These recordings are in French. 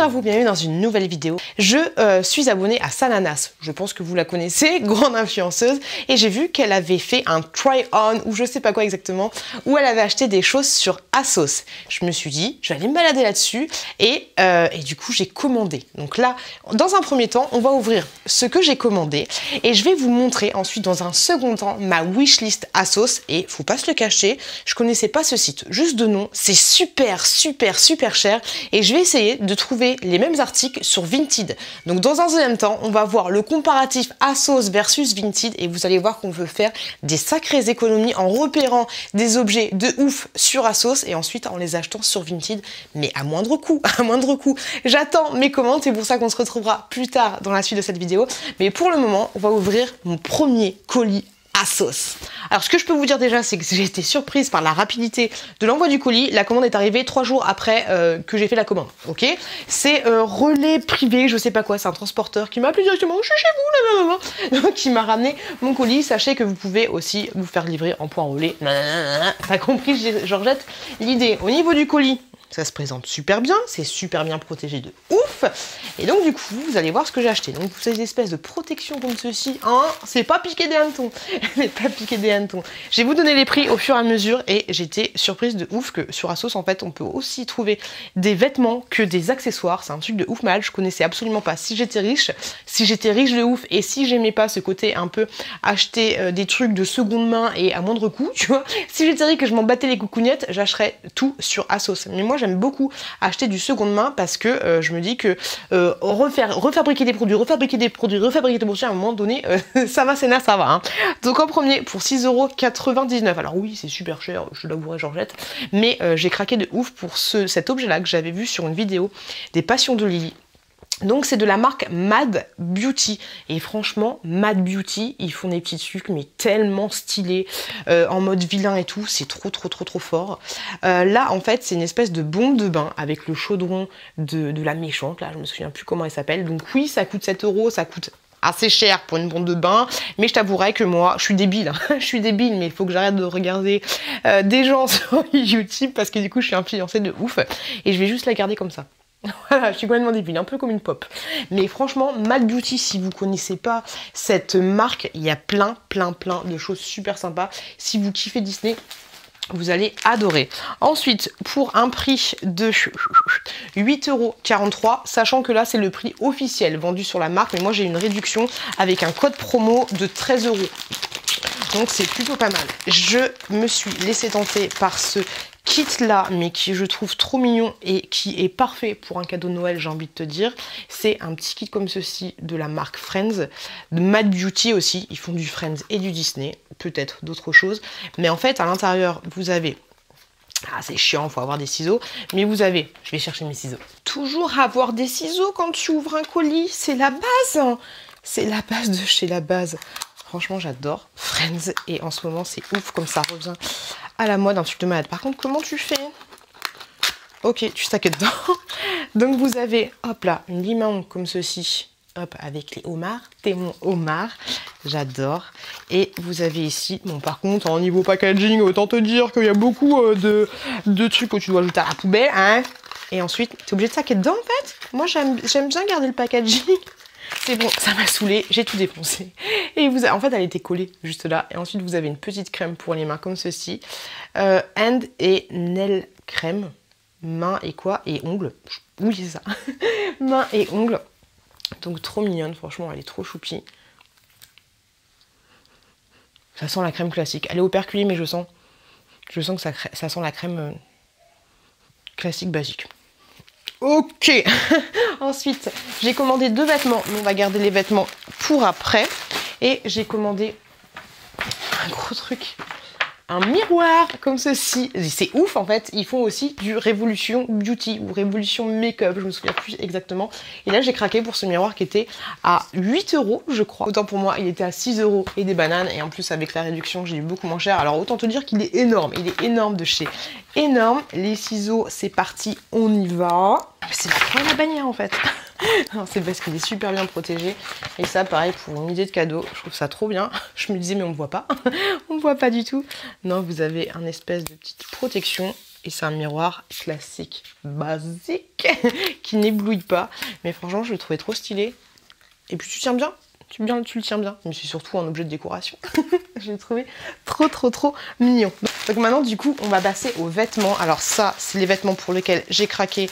Bonjour à vous, bienvenue dans une nouvelle vidéo. Je suis abonnée à Sananas, je pense que vous la connaissez, grande influenceuse, et j'ai vu qu'elle avait fait un try-on, ou je sais pas quoi exactement, où elle avait acheté des choses sur ASOS. Je me suis dit, je vais aller me balader là-dessus, et du coup j'ai commandé. Donc là, dans un premier temps, on va ouvrir ce que j'ai commandé, et je vais vous montrer ensuite dans un second temps ma wishlist ASOS, et faut pas se le cacher, je connaissais pas ce site, juste de nom, c'est super cher, et je vais essayer de trouver les mêmes articles sur Vinted. Donc dans un deuxième temps, on va voir le comparatif ASOS versus Vinted et vous allez voir qu'on veut faire des sacrées économies en repérant des objets de ouf sur ASOS et ensuite en les achetant sur Vinted, mais à moindre coût, à moindre coût. J'attends mes commandes, c'est pour ça qu'on se retrouvera plus tard dans la suite de cette vidéo. Mais pour le moment, on va ouvrir mon premier colis ASOS. Alors ce que je peux vous dire déjà, c'est que j'ai été surprise par la rapidité de l'envoi du colis. La commande est arrivée 3 jours après que j'ai fait la commande. Ok, c'est relais privé, je sais pas quoi, c'est un transporteur qui m'a appelé directement, je suis chez vous, donc qui m'a ramené mon colis. Sachez que vous pouvez aussi vous faire livrer en point relais. T'as compris, Georgette, l'idée. Au niveau du colis, ça se présente super bien, c'est super bien protégé de ouf. Et donc du coup, vous allez voir ce que j'ai acheté. Donc ces espèces de protections comme ceci, hein, c'est pas piqué des hannetons. C'est pas piqué des hannetons. Je vais vous donner les prix au fur et à mesure et j'étais surprise de ouf que sur ASOS, en fait, on peut aussi trouver des vêtements que des accessoires. C'est un truc de ouf mal, je connaissais absolument pas. Si j'étais riche de ouf et si j'aimais pas ce côté un peu acheter des trucs de seconde main et à moindre coût, tu vois, si j'étais riche que je m'en battais les coucougnettes, j'achèterais tout sur ASOS. Mais moi, j'aime beaucoup acheter du seconde main parce que je me dis que refabriquer des produits, à un moment donné, ça va, ça va. Hein. Donc en premier, pour 6,99 €. Alors oui, c'est super cher, je l'avouerai Georgette, mais j'ai craqué de ouf pour cet objet-là que j'avais vu sur une vidéo des Passions de Lily. Donc c'est de la marque Mad Beauty et franchement Mad Beauty ils font des petits trucs mais tellement stylés en mode vilain et tout, c'est trop fort. Là en fait c'est une espèce de bombe de bain avec le chaudron de la méchante, là je me souviens plus comment elle s'appelle. Donc oui ça coûte 7 €, ça coûte assez cher pour une bombe de bain, mais je t'avouerai que moi je suis débile, hein. Je suis débile, mais il faut que j'arrête de regarder des gens sur YouTube parce que du coup je suis influencée de ouf et je vais juste la garder comme ça. Voilà, je suis complètement débile, un peu comme une pop. Mais franchement, Mad Beauty, si vous connaissez pas cette marque, il y a plein de choses super sympas. Si vous kiffez Disney, vous allez adorer. Ensuite, pour un prix de 8,43 €, sachant que là, c'est le prix officiel vendu sur la marque, mais moi, j'ai une réduction avec un code promo de 13 €. Donc, c'est plutôt pas mal. Je me suis laissée tenter par ce kit là, mais qui je trouve trop mignon et qui est parfait pour un cadeau de Noël, j'ai envie de te dire. C'est un petit kit comme ceci de la marque Friends, de Mad Beauty aussi. Ils font du Friends et du Disney, peut-être d'autres choses. Mais en fait, à l'intérieur, vous avez... Ah, c'est chiant, faut avoir des ciseaux. Mais vous avez... Je vais chercher mes ciseaux. Toujours avoir des ciseaux quand tu ouvres un colis, c'est la base. C'est la base de chez la base. Franchement, j'adore Friends et en ce moment, c'est ouf comme ça revient à la mode, un truc de malade. Par contre, comment tu fais? Ok, tu stackes dedans. Donc, vous avez, hop là, une limon comme ceci, hop, avec les homards. T'es mon homard, j'adore. Et vous avez ici, bon, par contre, en niveau packaging, autant te dire qu'il y a beaucoup de trucs que tu dois ajouter à la poubelle, hein. Et ensuite, t'es obligé de stacker dedans, en fait. Moi, j'aime bien garder le packaging. C'est bon, ça m'a saoulé, j'ai tout défoncé. Et en fait, elle était collée juste là. Et ensuite, vous avez une petite crème pour les mains comme ceci. Hand et nail crème. Main et quoi? Et ongles. Oui, c'est ça. Main et ongles. Donc, trop mignonne, franchement, elle est trop choupie. Ça sent la crème classique. Elle est operculée, mais je sens que ça sent la crème classique basique. Ok. Ensuite, j'ai commandé 2 vêtements, mais on va garder les vêtements pour après. Et j'ai commandé un gros truc, un miroir comme ceci. C'est ouf en fait, ils font aussi du Révolution Beauty ou Révolution Make-up, je me souviens plus exactement. Et là j'ai craqué pour ce miroir qui était à 8 € je crois. Autant pour moi, il était à 6 € et des bananes. Et en plus avec la réduction, j'ai eu beaucoup moins cher. Alors autant te dire qu'il est énorme, il est énorme de chez énorme. Les ciseaux, c'est parti, on y va. C'est la bannière en fait. C'est parce qu'il est super bien protégé. Et ça, pareil, pour une idée de cadeau, je trouve ça trop bien. Je me disais, mais on ne voit pas. On ne voit pas du tout. Non, vous avez un espèce de petite protection. Et c'est un miroir classique, basique, qui n'éblouit pas. Mais franchement, je le trouvais trop stylé. Et puis tu tiens bien. Tu le tiens bien. Mais c'est surtout un objet de décoration. Je l'ai trouvé trop mignon. Donc maintenant, du coup, on va passer aux vêtements. Alors ça, c'est les vêtements pour lesquels j'ai craqué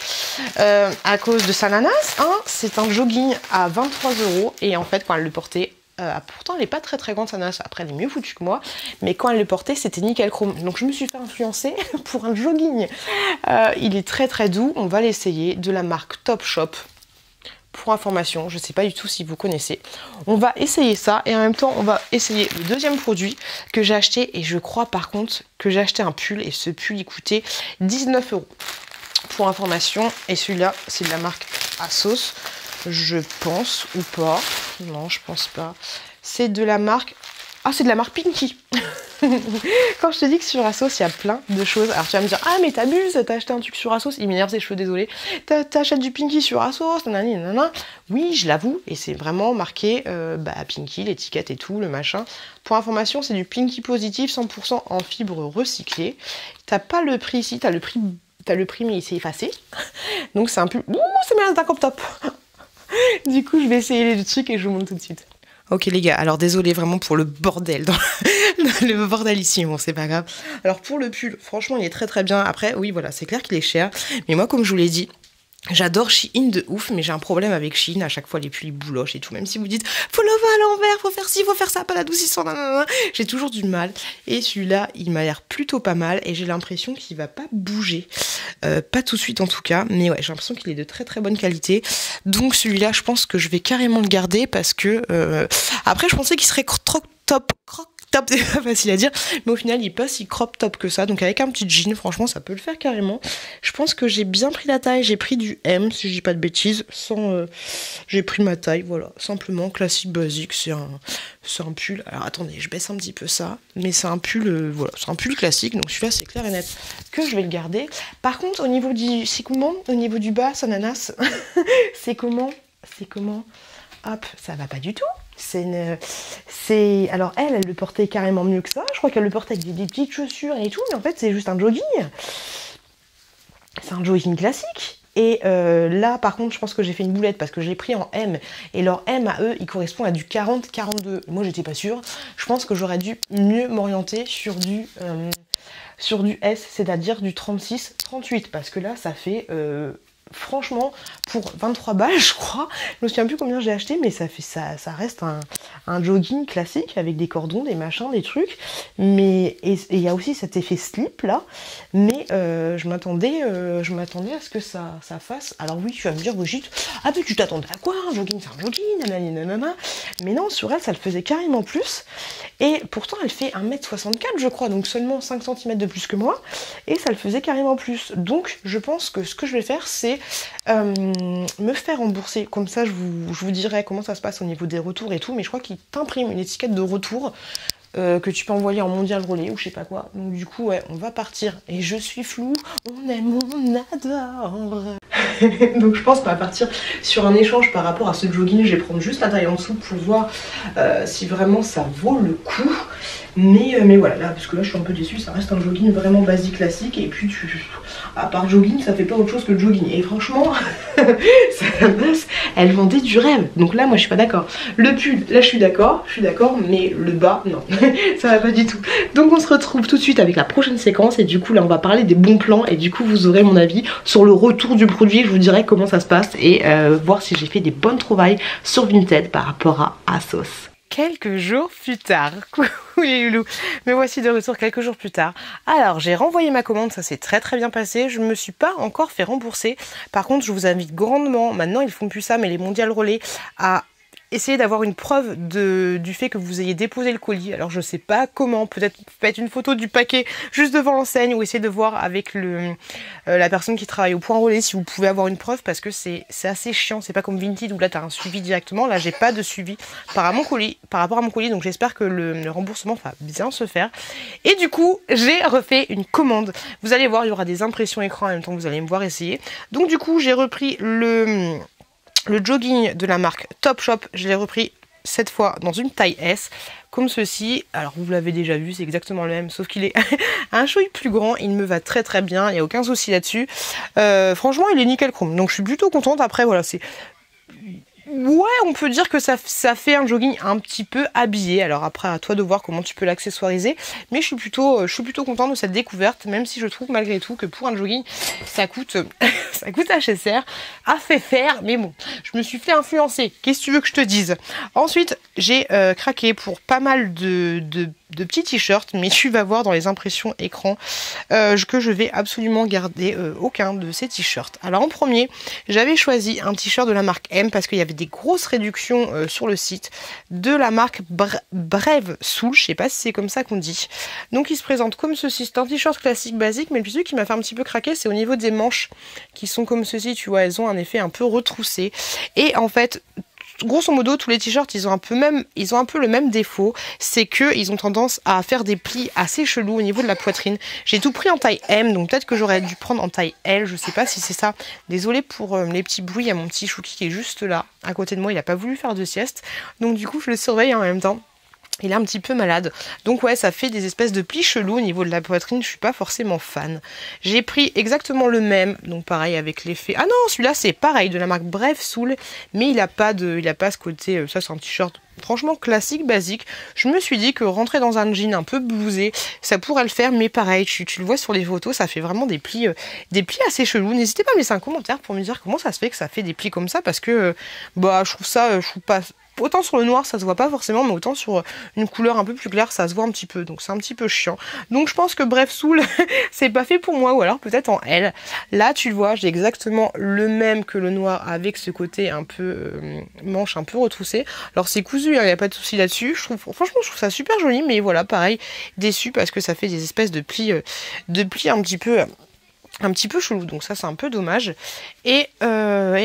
à cause de Sananas. Hein. C'est un jogging à 23 €. Et en fait, quand elle le portait, pourtant elle n'est pas très grande Sananas. Après, elle est mieux foutue que moi. Mais quand elle le portait, c'était nickel chrome. Donc je me suis fait influencer pour un jogging. Il est très doux. On va l'essayer. De la marque Topshop. Pour information, je ne sais pas du tout si vous connaissez. On va essayer ça et en même temps on va essayer le deuxième produit que j'ai acheté et je crois par contre que j'ai acheté un pull et ce pull il coûtait 19 €. Pour information, et celui-là c'est de la marque ASOS, je pense ou pas. Non, je pense pas. C'est de la marque... Ah, c'est de la marque Pinky. Quand je te dis que sur Asos, il y a plein de choses. Alors tu vas me dire, ah mais t'abuses, t'as acheté un truc sur Asos. Il m'énerve ses cheveux, désolé. T'achètes du Pinky sur Asos, nanani, nanana. Oui, je l'avoue. Et c'est vraiment marqué Pinky, l'étiquette et tout, le machin. Pour information, c'est du Pinky positif, 100% en fibres recyclées. T'as pas le prix ici, t'as le prix mais il s'est effacé. Donc c'est un peu... Ouh, ça mérite d'un crop top. Du coup, je vais essayer les trucs et je vous montre tout de suite. Ok les gars, alors désolé vraiment pour le bordel, dans le bordel ici, bon c'est pas grave. Alors pour le pull, franchement il est très bien. Après oui voilà, c'est clair qu'il est cher, mais moi comme je vous l'ai dit, j'adore Shein de ouf, mais j'ai un problème avec Shein, à chaque fois les pulls ils boulochent et tout, même si vous dites faut le à l'envers, faut faire ci, faut faire ça, pas d'adoucissant, nanana, j'ai toujours du mal. Et celui-là, il m'a l'air plutôt pas mal et j'ai l'impression qu'il va pas bouger, pas tout de suite en tout cas, mais ouais, j'ai l'impression qu'il est de très bonne qualité. Donc celui-là, je pense que je vais carrément le garder parce que après je pensais qu'il serait top, c'est pas facile à dire, mais au final il est pas si crop top que ça, donc avec un petit jean, franchement ça peut le faire carrément. Je pense que j'ai bien pris la taille, j'ai pris du M si je dis pas de bêtises, sans j'ai pris ma taille, voilà, simplement classique basique, c'est un pull. Alors attendez, je baisse un petit peu ça, mais c'est un pull, voilà, c'est un pull classique, donc celui-là c'est clair et net que je vais le garder. Par contre au niveau du, c'est comment au niveau du bas, Sananas, c'est comment hop, ça va pas du tout. Alors elle le portait carrément mieux que ça. Je crois qu'elle le portait avec des petites chaussures et tout, mais en fait c'est juste un jogging. C'est un jogging classique. Et là par contre je pense que j'ai fait une boulette parce que j'ai pris en M. Et leur M à eux il correspond à du 40-42. Moi j'étais pas sûre. Je pense que j'aurais dû mieux m'orienter sur du S, c'est-à-dire du 36-38. Parce que là ça fait... franchement, pour 23 balles, je crois, je me souviens plus combien j'ai acheté, mais ça reste un jogging classique avec des cordons, des machins, des trucs. Mais et il y a aussi cet effet slip là. Mais je m'attendais à ce que ça fasse. Alors oui, tu vas me dire Brigitte, ah mais tu t'attendais à quoi? Un jogging, c'est un jogging, nanani, nanana. Mais non, sur elle, ça le faisait carrément plus. Et pourtant, elle fait 1m64, je crois, donc seulement 5 cm de plus que moi. Et ça le faisait carrément plus. Donc, je pense que ce que je vais faire, c'est me faire rembourser. Comme ça, je vous dirai comment ça se passe au niveau des retours et tout. Mais je crois qu'il t'imprime une étiquette de retour que tu peux envoyer en mondial relais ou je sais pas quoi. Donc du coup, ouais, on va partir. Et je suis floue. On aime, on adore. Donc je pense qu'on va partir sur un échange par rapport à ce jogging. Je vais prendre juste la taille en dessous pour voir si vraiment ça vaut le coup. Mais voilà, là, parce que là je suis un peu déçue, ça reste un jogging vraiment basique classique. Et puis à part jogging, ça fait pas autre chose que le jogging. Et franchement, elle vendait du rêve. Donc là, moi je suis pas d'accord. Le pull, là je suis d'accord, mais le bas, non, ça va pas du tout. Donc on se retrouve tout de suite avec la prochaine séquence. Et du coup là on va parler des bons plans. Et du coup vous aurez mon avis sur le retour du produit. Je vous dirai comment ça se passe et voir si j'ai fait des bonnes trouvailles sur Vinted par rapport à Asos. Quelques jours plus tard, coucou les loulous, me voici de retour quelques jours plus tard. Alors j'ai renvoyé ma commande, ça s'est très bien passé, je me suis pas encore fait rembourser. Par contre je vous invite grandement, maintenant ils font plus ça, mais les mondial relais, à essayez d'avoir une preuve du fait que vous ayez déposé le colis. Alors je sais pas comment, peut-être faites une photo du paquet juste devant l'enseigne ou essayez de voir avec la personne qui travaille au point relais si vous pouvez avoir une preuve, parce que c'est assez chiant. C'est pas comme Vinted où là tu as un suivi directement. Là j'ai pas de suivi par rapport à mon colis, donc j'espère que le remboursement va bien se faire. Et du coup j'ai refait une commande. Vous allez voir, il y aura des impressions écran en même temps que vous allez me voir essayer. Donc du coup j'ai repris Le jogging de la marque Topshop, je l'ai repris cette fois dans une taille S, comme ceci. Alors vous l'avez déjà vu, c'est exactement le même, sauf qu'il est un chouï plus grand. Il me va très très bien, il n'y a aucun souci là-dessus. Franchement, il est nickel chrome, donc je suis plutôt contente. Après, voilà, c'est... Ouais, on peut dire que ça fait un jogging un petit peu habillé. Alors après, à toi de voir comment tu peux l'accessoiriser. Mais je suis plutôt contente de cette découverte, même si je trouve malgré tout que pour un jogging, ça coûte HSR, à fait faire. Mais bon, je me suis fait influencer. Qu'est-ce que tu veux que je te dise? Ensuite, j'ai craqué pour pas mal de petits t-shirts, mais tu vas voir dans les impressions écran que je vais absolument garder aucun de ces t-shirts. Alors en premier, j'avais choisi un t-shirt de la marque M parce qu'il y avait des grosses réductions sur le site de la marque Brave Soul, je sais pas si c'est comme ça qu'on dit. Donc il se présente comme ceci, c'est un t-shirt classique basique, mais le truc qui m'a fait un petit peu craquer, c'est au niveau des manches qui sont comme ceci, tu vois, elles ont un effet un peu retroussé. Et en fait, grosso modo, tous les t-shirts, ils ont un peu le même défaut, c'est que ils ont tendance à faire des plis assez chelous au niveau de la poitrine. J'ai tout pris en taille M, donc peut-être que j'aurais dû prendre en taille L, je sais pas si c'est ça. Désolée pour les petits bruits, il y a mon petit Chouki qui est juste là, à côté de moi, il a pas voulu faire de sieste, donc du coup je le surveille en même temps. Il est un petit peu malade. Donc ouais, ça fait des espèces de plis chelous au niveau de la poitrine. Je suis pas forcément fan. J'ai pris exactement le même. Donc pareil avec l'effet... Ah non, celui-là c'est pareil, de la marque Brave Soul. Mais il a pas ce côté... Ça c'est un t-shirt franchement classique, basique. Je me suis dit que rentrer dans un jean un peu blousé, ça pourrait le faire. Mais pareil, tu le vois sur les photos, ça fait vraiment des plis assez chelous. N'hésitez pas à me laisser un commentaire pour me dire comment ça se fait que ça fait des plis comme ça. Parce que je trouve pas... Autant sur le noir ça se voit pas forcément, mais autant sur une couleur un peu plus claire ça se voit un petit peu, donc c'est un petit peu chiant. Donc je pense que Bref Soul c'est pas fait pour moi, ou alors peut-être en L. Là tu le vois, j'ai exactement le même que le noir avec ce côté un peu manche un peu retroussé. Alors c'est cousu, il n'y a pas de souci là-dessus. Franchement je trouve ça super joli, mais voilà, pareil, déçu parce que ça fait des espèces de plis un petit peu chelou, donc ça c'est un peu dommage. Et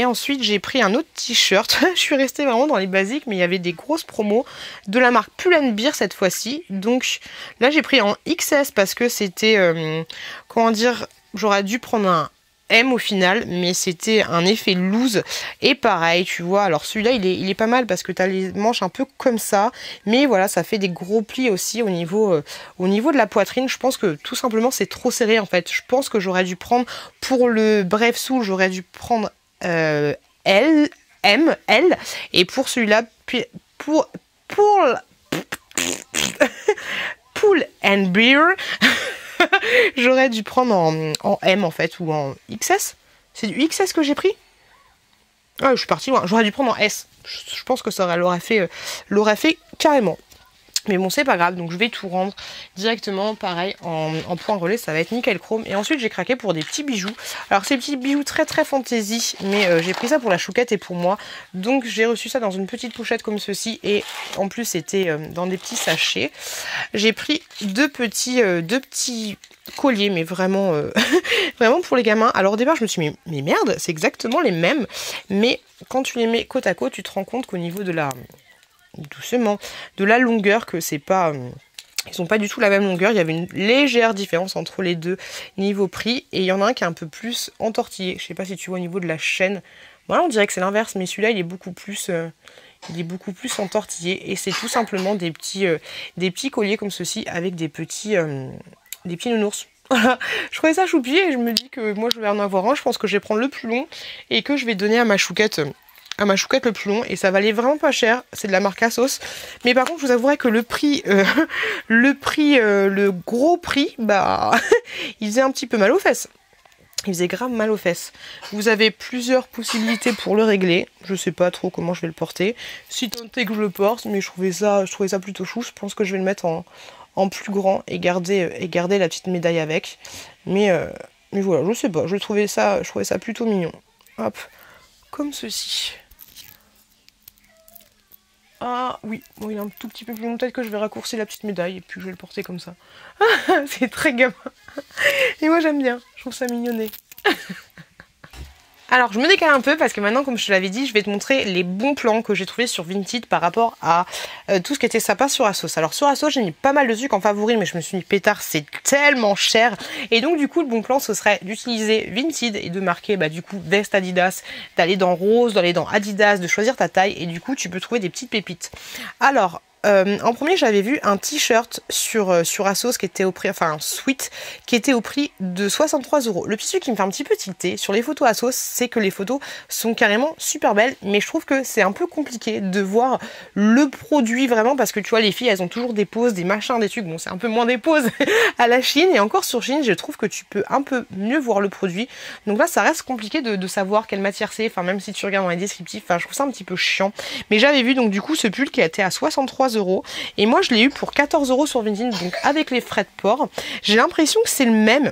ensuite j'ai pris un autre t-shirt. Je suis restée vraiment dans les basiques, mais il y avait des grosses promos de la marque Pull&Bear cette fois-ci. Donc là j'ai pris en XS parce que c'était comment dire, j'aurais dû prendre un M au final, mais c'était un effet loose. Et pareil, tu vois, alors celui-là il est pas mal parce que tu as les manches un peu comme ça, mais voilà, ça fait des gros plis aussi au niveau de la poitrine. Je pense que tout simplement c'est trop serré en fait. Je pense que j'aurais dû prendre, pour le Brave Soul, j'aurais dû prendre L, M, L, et pour celui-là, pour Pull&Bear, j'aurais dû prendre en M en fait, ou en XS. C'est du XS que j'ai pris. Ah, je suis partie loin. J'aurais dû prendre en S. Je pense que ça l'aurait fait carrément. Mais bon, c'est pas grave, donc je vais tout rendre directement, pareil, en point relais, ça va être nickel chrome. Et ensuite, j'ai craqué pour des petits bijoux. Alors, ces petits bijoux très très fantaisie, mais j'ai pris ça pour la chouquette et pour moi. Donc, j'ai reçu ça dans une petite pochette comme ceci, et en plus, c'était dans des petits sachets. J'ai pris deux petits colliers, mais vraiment, vraiment pour les gamins. Alors, au départ, je me suis dit, mais merde, c'est exactement les mêmes. Mais quand tu les mets côte à côte, tu te rends compte qu'au niveau de la... doucement, de la longueur, que c'est pas... ils sont pas du tout la même longueur, il y avait une légère différence entre les deux niveau prix, et il y en a un qui est un peu plus entortillé. Je sais pas si tu vois au niveau de la chaîne. Voilà, on dirait que c'est l'inverse, mais celui-là il est beaucoup plus entortillé, et c'est tout simplement des petits colliers comme ceci avec des petits nounours. Voilà, je trouvais ça choupi et je me dis que moi je vais en avoir un. Je pense que je vais prendre le plus long et que je vais donner à ma chouquette le plus long, et ça valait vraiment pas cher. C'est de la marque Asos, mais par contre je vous avouerai que le gros prix, bah il faisait un petit peu mal aux fesses. Il faisait grave mal aux fesses. Vous avez plusieurs possibilités pour le régler. Je sais pas trop comment je vais le porter. Si tant est que je le porte, mais je trouvais ça plutôt chou. Je pense que je vais le mettre en plus grand et garder la petite médaille avec. Mais voilà, je sais pas. Je trouvais ça plutôt mignon. Hop, comme ceci. Ah oui, bon, il est un tout petit peu plus long, peut-être que je vais raccourcir la petite médaille et puis je vais le porter comme ça. C'est très gamin. Et moi j'aime bien, je trouve ça mignonné. Alors je me décale un peu parce que maintenant, comme je te l'avais dit, je vais te montrer les bons plans que j'ai trouvés sur Vinted par rapport à tout ce qui était sympa sur Asos. Alors sur Asos, j'ai mis pas mal de trucs en favori, mais je me suis dit pétard, c'est tellement cher. Et donc du coup, le bon plan, ce serait d'utiliser Vinted et de marquer du coup veste Adidas, d'aller dans rose, d'aller dans Adidas, de choisir ta taille et du coup, tu peux trouver des petites pépites. Alors, en premier, j'avais vu un t-shirt sur Asos qui était au prix, enfin un sweat qui était au prix de 63 €. Le petit truc qui me fait un petit peu tilter sur les photos Asos, c'est que les photos sont carrément super belles, mais je trouve que c'est un peu compliqué de voir le produit vraiment parce que tu vois, les filles, elles ont toujours des poses, des machins, des trucs. Bon, c'est un peu moins des poses à la Chine et encore sur Chine, je trouve que tu peux un peu mieux voir le produit. Donc là, ça reste compliqué de savoir quelle matière c'est, enfin même si tu regardes dans les descriptifs, enfin je trouve ça un petit peu chiant. Mais j'avais vu donc du coup ce pull qui était à 63 € et moi je l'ai eu pour 14 € sur Vinted, donc avec les frais de port. J'ai l'impression que c'est le même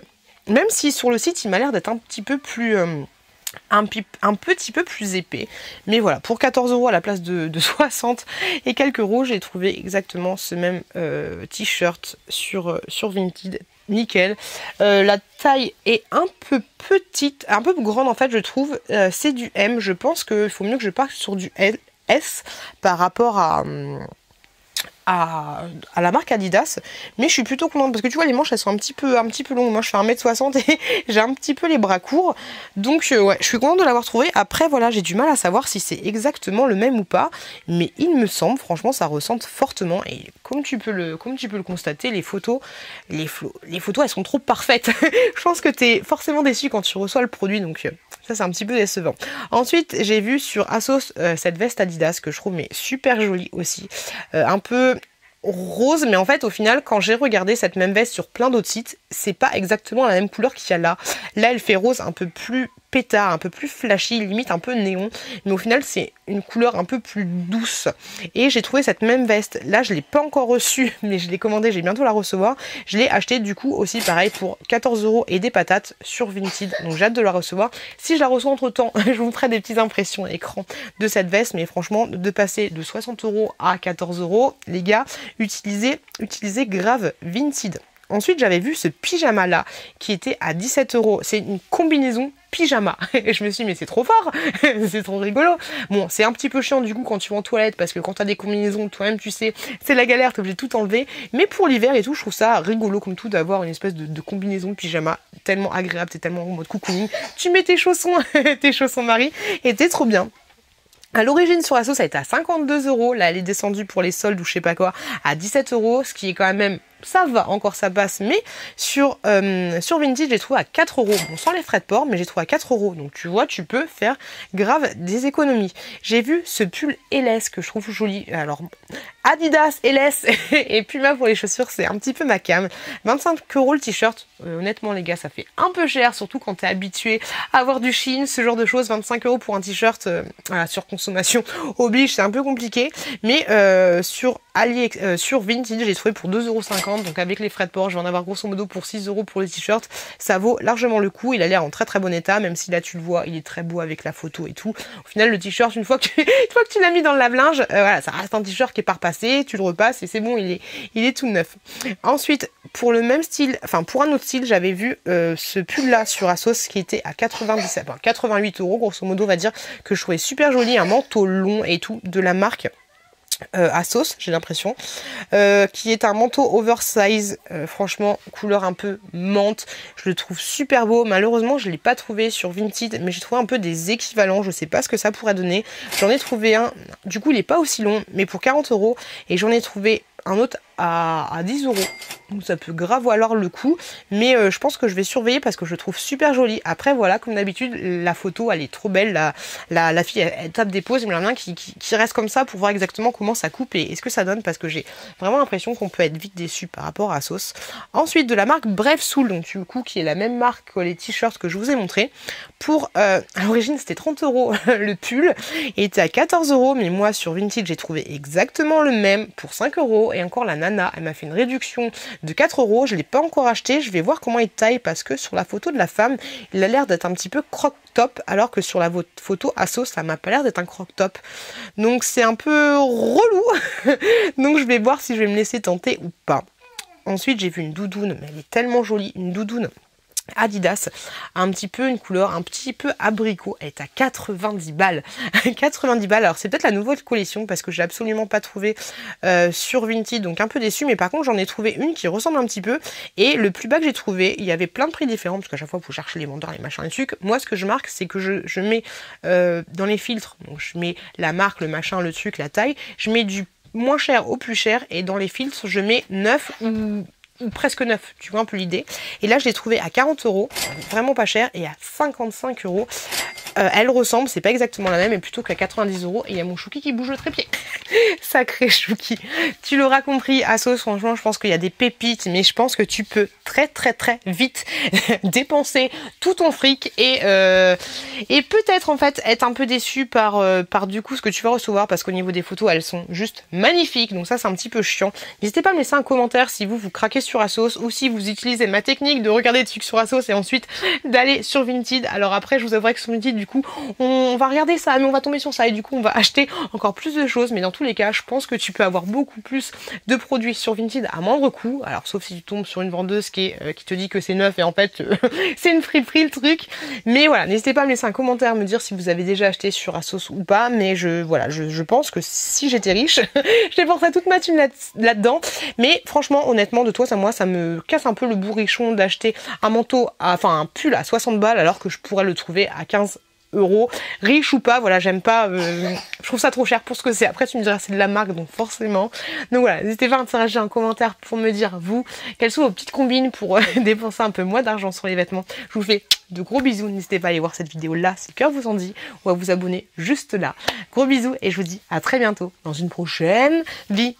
si sur le site il m'a l'air d'être un petit peu plus un petit peu plus épais, mais voilà, pour 14 € à la place de 60 et quelques euros, j'ai trouvé exactement ce même t-shirt sur Vinted. Nickel. La taille est un peu petite, un peu grande en fait, je trouve. C'est du M. Je pense qu'il faut mieux que je parte sur du S par rapport à la marque Adidas, mais je suis plutôt contente parce que tu vois, les manches elles sont un petit peu longues. Moi je fais 1m60 et j'ai un petit peu les bras courts, donc ouais, je suis contente de l'avoir trouvé. Après voilà, j'ai du mal à savoir si c'est exactement le même ou pas, mais il me semble, franchement ça ressemble fortement. Et comme tu peux le constater, les photos elles sont trop parfaites. Je pense que tu es forcément déçu quand tu reçois le produit, donc ça c'est un petit peu décevant. Ensuite j'ai vu sur Asos cette veste Adidas que je trouve mais super jolie aussi, un peu rose, mais en fait au final quand j'ai regardé cette même veste sur plein d'autres sites, c'est pas exactement la même couleur qu'il y a là. Là elle fait rose un peu plus pétard, un peu plus flashy, limite un peu néon, mais au final c'est une couleur un peu plus douce. Et j'ai trouvé cette même veste, là je l'ai pas encore reçue, mais je l'ai commandée, j'ai bientôt la recevoir. Je l'ai acheté du coup aussi pareil pour 14 € et des patates sur Vinted, donc j'ai hâte de la recevoir. Si je la reçois entre temps, je vous ferai des petites impressions à l'écran de cette veste, mais franchement de passer de 60 € à 14 €, les gars, utilisez grave Vinted. Ensuite, j'avais vu ce pyjama là qui était à 17 €. C'est une combinaison pyjama. Et je me suis dit, mais c'est trop fort, c'est trop rigolo. Bon, c'est un petit peu chiant du coup quand tu vas en toilette parce que quand tu as des combinaisons, toi-même tu sais, c'est la galère, t'es obligé de tout enlever. Mais pour l'hiver et tout, je trouve ça rigolo comme tout d'avoir une espèce de combinaison pyjama tellement agréable, t'es tellement en mode cocooning. Tu mets tes chaussons, Marie, et t'es trop bien. À l'origine sur Asos ça a été à 52 €, là elle est descendue pour les soldes ou je sais pas quoi à 17 €, ce qui est quand même, ça va, encore ça passe, mais sur Vinted j'ai trouvé à 4 €, bon sans les frais de port, mais j'ai trouvé à 4 €, donc tu vois, tu peux faire grave des économies. J'ai vu ce pull LS que je trouve joli, alors Adidas, LS et Puma pour les chaussures, c'est un petit peu ma cam. 25 € le t-shirt, honnêtement les gars ça fait un peu cher, surtout quand t'es habitué à avoir du Shein, ce genre de choses. 25 € pour un t-shirt, voilà, sur consommation oblige, c'est un peu compliqué, mais sur Vinted j'ai trouvé pour 2,50 €, donc avec les frais de port je vais en avoir grosso modo pour 6 € pour le t-shirt. Ça vaut largement le coup, il a l'air en très très bon état, même si là tu le vois, il est très beau avec la photo et tout. Au final le t-shirt, une fois que tu l'as mis dans le lave-linge, voilà, ça reste un t-shirt qui est pas repassé, tu le repasses et c'est bon, il est tout neuf. Ensuite, pour le même style, enfin pour un autre style, j'avais vu ce pull là sur Asos qui était à 88 € grosso modo, on va dire, que je trouvais super joli, un manteau long et tout de la marque Asos, j'ai l'impression, qui est un manteau oversize, franchement couleur un peu menthe, je le trouve super beau. Malheureusement je l'ai pas trouvé sur Vinted, mais j'ai trouvé un peu des équivalents, je sais pas ce que ça pourrait donner. J'en ai trouvé un, du coup il est pas aussi long, mais pour 40 €, et j'en ai trouvé un autre à 10 €. Donc ça peut grave valoir le coup, mais je pense que je vais surveiller parce que je le trouve super joli. Après voilà, comme d'habitude, la photo elle est trop belle, la fille elle tape des poses, mais il y en a un qui reste comme ça pour voir exactement comment ça coupe et ce que ça donne, parce que j'ai vraiment l'impression qu'on peut être vite déçu par rapport à Sauce. Ensuite de la marque Brave Soul, donc du coup qui est la même marque que les t-shirts que je vous ai montré. Pour à l'origine c'était 30 € le pull, et était à 14 €, mais moi sur Vinted j'ai trouvé exactement le même pour 5 €, et encore la nana elle m'a fait une réduction de 4 €. Je ne l'ai pas encore acheté, je vais voir comment il taille, parce que sur la photo de la femme il a l'air d'être un petit peu croc top, alors que sur la photo Asos ça m'a pas l'air d'être un croc top, donc c'est un peu relou. Donc je vais voir si je vais me laisser tenter ou pas. Ensuite j'ai vu une doudoune, mais elle est tellement jolie, une doudoune Adidas, un petit peu une couleur un petit peu abricot, elle est à 90 balles. 90 balles, alors c'est peut-être la nouvelle collection parce que j'ai absolument pas trouvé sur Vinted, donc un peu déçu, mais par contre j'en ai trouvé une qui ressemble un petit peu, et le plus bas que j'ai trouvé, il y avait plein de prix différents, parce qu'à chaque fois il faut chercher les vendeurs, les machins, les trucs. Moi ce que je marque, c'est que je mets dans les filtres, donc je mets la marque, le machin, le truc, la taille, je mets du moins cher au plus cher, et dans les filtres je mets 9 ou presque neuf, tu vois un peu l'idée. Et là je l'ai trouvé à 40 €, vraiment pas cher, et à 55 €. Elle ressemble, c'est pas exactement la même, mais plutôt qu'à 90 €. Et il y a mon Chouki qui bouge le trépied. Sacré Chouki. Tu l'auras compris, Asos, franchement, je pense qu'il y a des pépites, mais je pense que tu peux très vite dépenser tout ton fric et peut-être en fait être un peu déçu par du coup ce que tu vas recevoir, parce qu'au niveau des photos, elles sont juste magnifiques. Donc ça, c'est un petit peu chiant. N'hésitez pas à me laisser un commentaire si vous craquez sur Asos, ou si vous utilisez ma technique de regarder des trucs sur Asos et ensuite d'aller sur Vinted. Alors après, je vous avouerai que sur Vinted, du coup, on va regarder ça, mais on va tomber sur ça, et du coup, on va acheter encore plus de choses. Mais dans tous les cas, je pense que tu peux avoir beaucoup plus de produits sur Vinted à moindre coût. Alors, sauf si tu tombes sur une vendeuse qui te dit que c'est neuf et en fait, c'est une friperie le truc. Mais voilà, n'hésitez pas à me laisser un commentaire, me dire si vous avez déjà acheté sur Asos ou pas. Mais je pense que si j'étais riche, je dépenserais toute ma thune là-dedans. Mais franchement, honnêtement, de toi à moi, ça me casse un peu le bourrichon d'acheter un manteau, enfin un pull à 60 balles, alors que je pourrais le trouver à 15 €. Riche ou pas, voilà, j'aime pas, je trouve ça trop cher pour ce que c'est. Après tu me diras, c'est de la marque, donc forcément. Donc voilà, n'hésitez pas à interagir en commentaire pour me dire, vous, quelles sont vos petites combines pour dépenser un peu moins d'argent sur les vêtements. Je vous fais de gros bisous, n'hésitez pas à aller voir cette vidéo là si le cœur vous en dit, ou à vous abonner juste là. Gros bisous, et je vous dis à très bientôt dans une prochaine vidéo.